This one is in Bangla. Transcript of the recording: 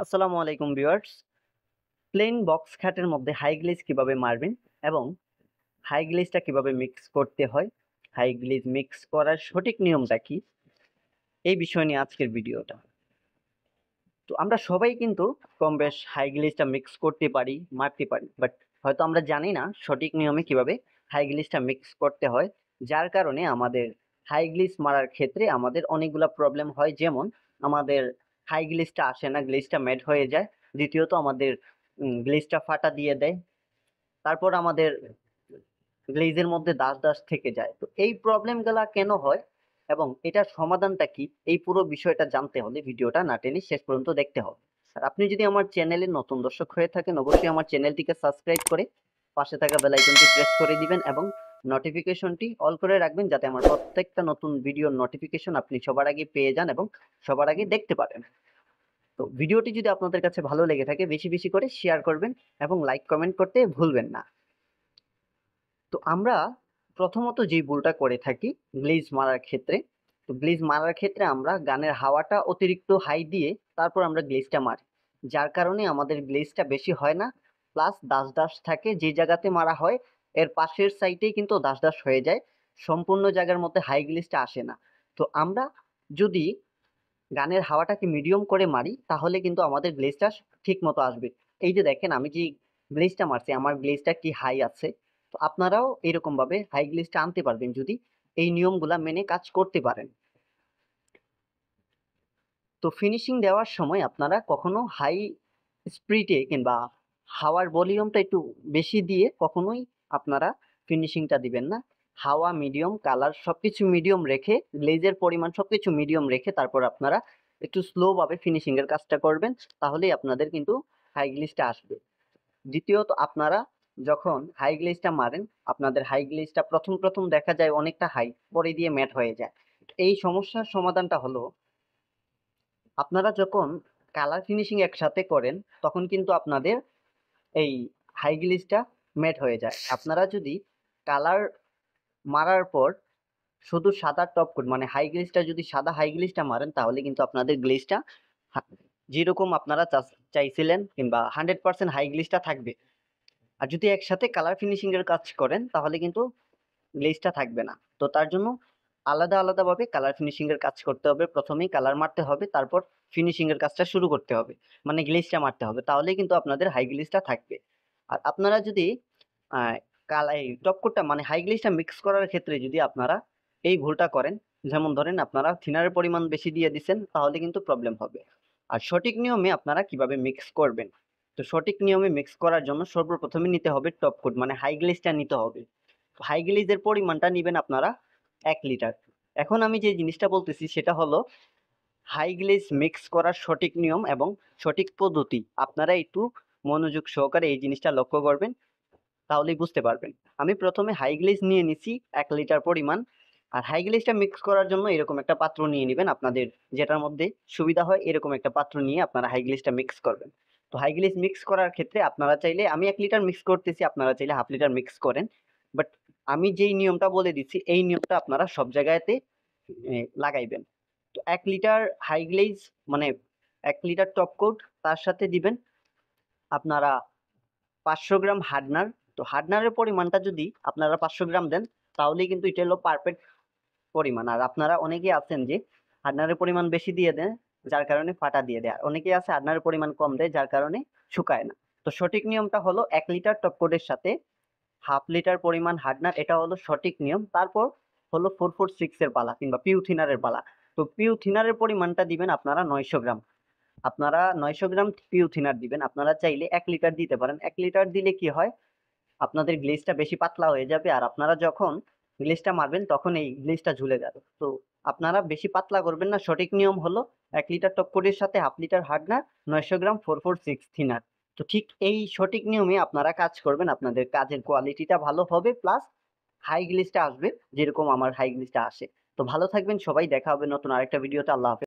আসসালামু আলাইকুম ভিউয়ার্স। প্লেন বক্স খাটের মধ্যে হাই গ্লেজ কিভাবে মারবেন এবং হাই গ্লেজটা কিভাবে মিক্স করতে হয়, হাই গ্লেজ মিক্স করার সঠিক নিয়মটা কি, এই বিষয় নিয়ে আজকের ভিডিওটা। তো আমরা সবাই কিন্তু কম বেশ হাই গ্লেজটা মিক্স করতে পারি, মারতে পারি, বাট হয়তো আমরা জানি না সঠিক নিয়মে কিভাবে হাই গ্লেজটা মিক্স করতে হয়। যার কারণে আমাদের হাই গ্লেজ মারার ক্ষেত্রে আমাদের অনেকগুলা প্রবলেম হয়, যেমন আমাদের হাই গ্লেজটা আসে না, গ্লেজটা ম্যাট হয়ে যায়। দ্বিতীয়ত আমাদের গ্লেজটা ফাটা দিয়ে দেয়। তারপর আমাদের গ্লেজের মধ্যে দাগ দাগ থেকে যায়। তো এই প্রবলেমগুলা কেন হয় এবং এটার সমাধানটা কি, এই পুরো বিষয়টা জানতে হলে ভিডিওটা না টেনে শেষ পর্যন্ত দেখতে হবে। আর আপনি যদি আমার চ্যানেলের নতুন দর্শক হয়ে থাকেন, অবশ্যই আমার চ্যানেলটিকে সাবস্ক্রাইব করে পাশে থাকা বেল আইকনটি প্রেস করে দিবেন এবং নোটিফিকেশনটি অল করে রাখবেন, যাতে আমার প্রত্যেকটা নতুন ভিডিওর নোটিফিকেশন আপনি সবার আগে পেয়ে যান এবং সবার আগে দেখতে পারেন। তো ভিডিওটি যদি আপনাদের কাছে ভালো লেগে থাকে, বেশি বেশি করে শেয়ার করবেন এবং লাইক কমেন্ট করতে ভুলবেন না। তো আমরা প্রথমত যে ভুলটা করে থাকি গ্লেজ মারার ক্ষেত্রে, তো গ্লেজ মারার ক্ষেত্রে আমরা গানের হাওয়াটা অতিরিক্ত হাই দিয়ে তারপর আমরা গ্লেজটা মারি, যার কারণে আমাদের গ্লেজটা বেশি হয় না, প্লাস দাস দাস থাকে। যে জায়গাতে মারা হয় এর পাশের সাইডেই কিন্তু দাস দাস হয়ে যায়, সম্পূর্ণ জায়গার মধ্যে হাই গ্লেজটা আসে না। তো আমরা যদি গানের হাওয়াটাকে মিডিয়াম করে মারি তাহলে কিন্তু আমাদের গ্লেজটা ঠিক মতো আসবে। এই যে দেখেন, আমি যে গ্লেজটা মারছি আমার গ্লেজটা কি হাই আছে। তো আপনারাও এরকম ভাবে হাই গ্লেজটা আনতে পারবেন যদি এই নিয়মগুলা মেনে কাজ করতে পারেন। তো ফিনিশিং দেওয়ার সময় আপনারা কখনো হাই স্পিডে কিংবা হাওয়ার ভলিউমটা একটু বেশি দিয়ে কখনোই আপনারা ফিনিশিংটা দিবেন না। হাওয়া মিডিয়াম, কালার সবকিছু মিডিয়াম রেখে, গ্লেজের পরিমাণ সবকিছু মিডিয়াম রেখে তারপর আপনারা একটু স্লো ভাবে ফিনিশিং এর কাজটা করবেন, তাহলেই আপনাদের কিন্তু হাই গ্লেজটা আসবে। দ্বিতীয়ত, আপনারা যখন হাই গ্লেজটা মারেন আপনাদের হাই গ্লেজটা প্রথম প্রথম দেখা যায় অনেকটা হাই, পরে দিয়ে ম্যাট হয়ে যায়। এই সমস্যার সমাধানটা হলো, আপনারা যখন কালার ফিনিশিং একসাথে করেন তখন কিন্তু আপনাদের এই হাই গ্লেজটা ম্যাট হয়ে যায়। আপনারা যদি কালার মারার পর শুধু সাদা টপ কোট মানে হাই গ্লেজটা যদি সাদা হাই গ্লেজটা মারেন তাহলে কিন্তু আপনাদের গ্লেজটা যেরকম আপনারা চাইছিলেন কিংবা 100% হাই গ্লেজটা থাকবে। আর যদি একসাথে কালার ফিনিশিং এর কাজ করেন তাহলে কিন্তু গ্লেজটা থাকবে না। তো তার জন্য আলাদা আলাদা ভাবে কালার ফিনিশিং এর কাজ করতে হবে। প্রথমেই কালার মারতে হবে, তারপর ফিনিশিং এর কাজটা শুরু করতে হবে, মানে গ্লেজটা মারতে হবে, তাহলেই কিন্তু আপনাদের হাই গ্লেজটা থাকবে। আর আপনারা যদি এই টপ কোটটা মানে হাই গ্লেজটা মিক্স করার ক্ষেত্রে যদি আপনারা এই ভুলটা করেন, যেমন ধরেন আপনারা থিনারের পরিমাণ বেশি দিয়ে দিচ্ছেন, তাহলে কিন্তু প্রবলেম হবে। আর সঠিক নিয়মে আপনারা কিভাবে মিক্স করবেন, তো সঠিক নিয়মে মিক্স করার জন্য সর্বপ্রথমে নিতে হবে টপ কোট মানে হাই গ্লেজটা নিতে হবে। হাই গ্লেজের পরিমাণটা নিবেন আপনারা 1 লিটার। এখন আমি যে জিনিসটা বলতেছি সেটা হলো হাই গ্লেজ মিক্স করার সঠিক নিয়ম এবং সঠিক পদ্ধতি। আপনারা একটু মনোযোগ সহকারে এই জিনিসটা লক্ষ্য করবেন, তাহলেই বুঝতে পারবেন। আমি প্রথমে হাই গ্লেজ নিয়ে নিছি 1 লিটার পরিমাণ। আর হাই গ্লেজটা মিক্স করার জন্য এরকম একটা পাত্র নিয়ে নেবেন, আপনাদের যেটার মধ্যে সুবিধা হয় এরকম একটা পাত্র নিয়ে আপনারা হাই গ্লেজটা মিক্স করবেন। তো হাই গ্লেজ মিক্স করার ক্ষেত্রে আপনারা চাইলে, আমি 1 লিটার মিক্স করতেছি, আপনারা চাইলে হাফ লিটার মিক্স করেন। বাট আমি যেই নিয়মটা বলে দিচ্ছি এই নিয়মটা আপনারা সব জায়গাতে লাগাইবেন। তো 1 লিটার হাই গ্লেজ মানে 1 লিটার টপ কোট, তার সাথে দিবেন আপনারা 500 গ্রাম হার্ডনার। তো হার্ডনারের পরিমাণটা যদি আপনারা 500 গ্রাম দেন তাহলেই কিন্তু এটা হলো পারফেক্ট পরিমাণ। আর আপনারা অনেকেই আছেন যে হার্ডনারের পরিমাণ বেশি দিয়ে দেন, যার কারণে ফাটা দিয়ে দেয়। আর অনেকেই আছে হার্ডনারের পরিমাণ কম দেয়, যার কারণে শুকায় না। তো সঠিক নিয়মটা হলো 1 লিটার টপ কোটের সাথে হাফ লিটার পরিমাণ হার্ডনার, এটা হলো সঠিক নিয়ম। তারপর হলো 446 এর পালা কিংবা পিউ থিনারের পালা। তো পিউ থিনারের পরিমাণটা দিবেন আপনারা 900 গ্রাম। আপনারা 900 গ্রাম পিউ থিনার দিবেন। আপনারা চাইলে 1 লিটার দিতে পারেন। 1 লিটার দিলে কি হয়, আপনাদের গ্লেজটা বেশি পাতলা হয়ে যাবে, আর আপনারা যখন গ্লেজটা মারবেন তখন এই গ্লেজটা ঝুলে যাবে। তো আপনারা বেশি পাতলা করবেন না। সঠিক নিয়ম হলো 1 লিটার টপ কোটের সাথে হাফ লিটার হার্ডনার, 900 গ্রাম 446 থিনার। তো ঠিক এই সঠিক নিয়মে আপনারা কাজ করবেন, আপনাদের কাজের কোয়ালিটিটা ভালো হবে, প্লাস হাই গ্লেজটা আসবে যেরকম আমার হাই গ্লেজটা আসে। তো ভালো থাকবেন সবাই, দেখা হবে নতুন আরেকটা ভিডিওতে। আল্লাহ হাফেজ।